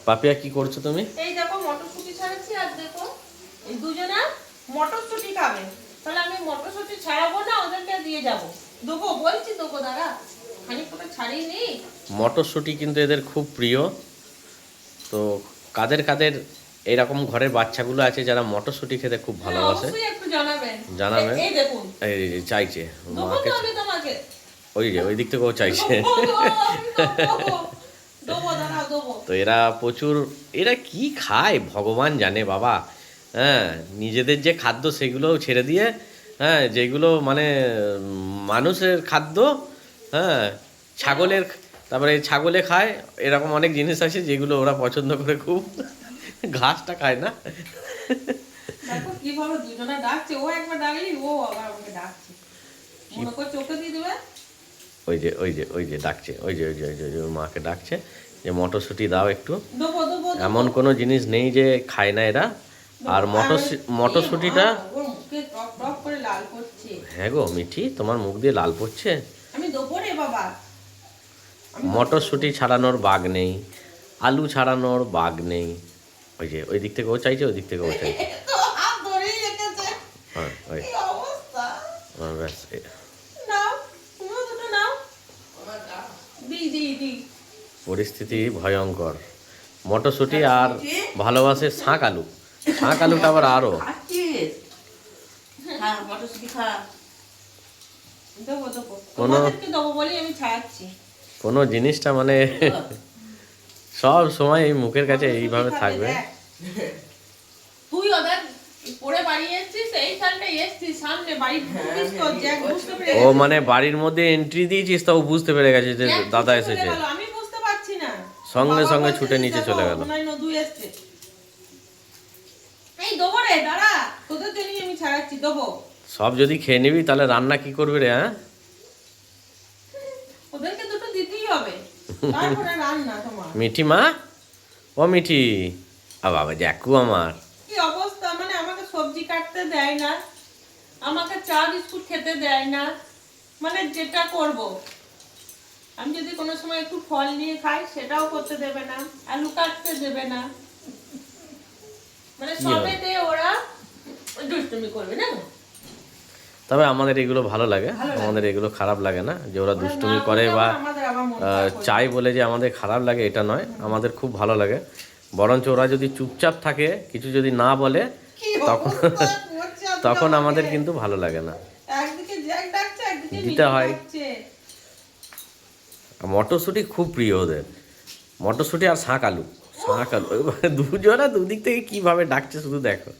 পাপিয়া কি করছো তুমি? এই দেখো মটরশুঁটি ছাড়াচ্ছি আর দেখো এই দুজনা মটরশুঁটি খাবে। তাহলে আমি মটরশুঁটি ছাড়াবো না, ওদেরকে দিয়ে যাবো। দেবো বলছি, দেবো দাঁড়া, খানিকটা ছাড়িয়ে নি। মটরশুঁটি কিন্তু এদের খুব প্রিয়। তো কাদের কাদের এরকম ঘরের বাচ্চাগুলো আছে যারা মটরশুঁটি খেতে খুব ভালোবাসে, অবশ্যই একটু জানাবেন। জানাবেন। এই দেখুন, এই যে চাইছে দেবো মাকে, তো আমি তোমাকে। ওই যে ওই দিক থেকেও চাইছে। দেবো দাঁড়াও, দেবো। তো এরা প্রচুর, এরা কি খায় ভগবান জানে বাবা। হ্যাঁ, নিজেদের যে খাদ্য সেগুলোও ছেড়ে দিয়ে, হ্যাঁ, যেগুলো মানে মানুষের খাদ্য, হ্যাঁ, ছাগলের, তারপরে ছাগলে খায়, এরকম অনেক জিনিস আছে যেগুলো ওরা পছন্দ করে খুব। ঘাসটা খায় না। দেখো কিভাবে দুজনে ডাকছে, ও একবার ডাকলি ও আবার আমাকে ডাকছে, মনে করে চোখে দিয়ে দেবে। ওই যে ওই যে ওই যে ডাকছে, ওই যে ওই যে ওই যে ওই যে ওর মাকে ডাকছে যে মটরশুঁটি দাও একটু। দেবো দেবো। এমন কোনো জিনিস নেই যে খায় না এরা। আর মটরশুঁটিটা, ওর মুখে টক টক করে লাল করছে। হ্যাঁ গো মিঠি, তোমার মুখ দিয়ে লাল পড়ছে। আমি দেবো রে বাবা। মটরশুঁটি ছাড়ানোর বাগ নেই, আলু ছাড়ানোর বাগ নেই। ওই যে ওই দিক থেকে ও চাইছে, ওই দিক থেকে ও চাইছে। তো হাত ধরেই রেখেছে। হ্যাঁ ওই কি অবস্থা। ব্যাস। নাও, তুমিও দুটো নাও। দি দি দি। পরিস্থিতি ভয়ঙ্কর। মটরশুঁটি আর ভালোবাসে শাঁক আলু। শাঁক আলুটা আবার আরও। খাচ্ছিস? হ্যাঁ, মটরশুঁটি খা। দেবো দেবো। কোনো- তোমাদেরকে দেবো বলি আমি ছাড়াচ্ছি। কোনো জিনিসটা মানে সব সময় এই মুখের কাছে এইভাবে থাকবে। তুই ওদের পরে বাড়ি এসেছিস, এই সালটা এসেছিস সামনে বাড়ি ঢুকিস তো, জ্যাক বুঝতে পেরে ও গেছে। মানে বাড়ির মধ্যে এন্ট্রি দিয়েছিস তাও বুঝতে পেরে গেছে যে জ্যাক দাদা ছুটে এসেছে। গেল, আমি বুঝতে পারছি না। সঙ্গে বাবা সঙ্গে বলছে ছুটে যে নিচে দেখো, চলে গেল। মনে হয় নদু এসছে। এই দেবো রে, দাঁড়া, তোদের জন্যই আমি ছাড়াচ্ছি, দেবো। সব যদি খেয়ে নিবি তাহলে রান্না কি করবি রে? হ্যাঁ, ওদেরকে দুটো দিতেই হবে, তারপরে রান্না তোমার। মিঠি মা, ও মিঠি, আ বাবা জ্যাকু আমার। কি অবস্থা, মানে আমাকে সবজি কাটতে দেয় না, আমাকে চা বিস্কুট খেতে দেয় না, মানে যেটা করব আমি যদি কোনো সময় একটু ফল নিয়ে খাই সেটাও করতে দেবে না, আলু কাটতে দেবে না, মানে কি হয়? সবেতে ওরা দুষ্টুমি করবে না। তবে আমাদের এগুলো ভালো লাগে, ভালো লাগে। আমাদের এগুলো খারাপ লাগে না যে ওরা ওরা দুষ্টুমি না করে করলে বা আমাদের আবার মন খারাপ করে। চাই বলে যে আমাদের খারাপ লাগে এটা নয়, আমাদের খুব ভালো লাগে। বরঞ্চ ওরা যদি চুপচাপ থাকে, কিছু যদি না বলে, কি তখন অবস্থা করছে আজকে তখন আমাকে। আমাদের কিন্তু ভালো লাগে না। একদিকে জ্যাক ডাকছে, একদিকে দিতে মিঠু হয়। ডাকছে। মটরশুঁটি খুব প্রিয় ওদের, মটরশুঁটি আর শাঁক আলু। শাঁক আলু দুজনা দুদিক থেকে কিভাবে ডাকছে শুধু দেখো।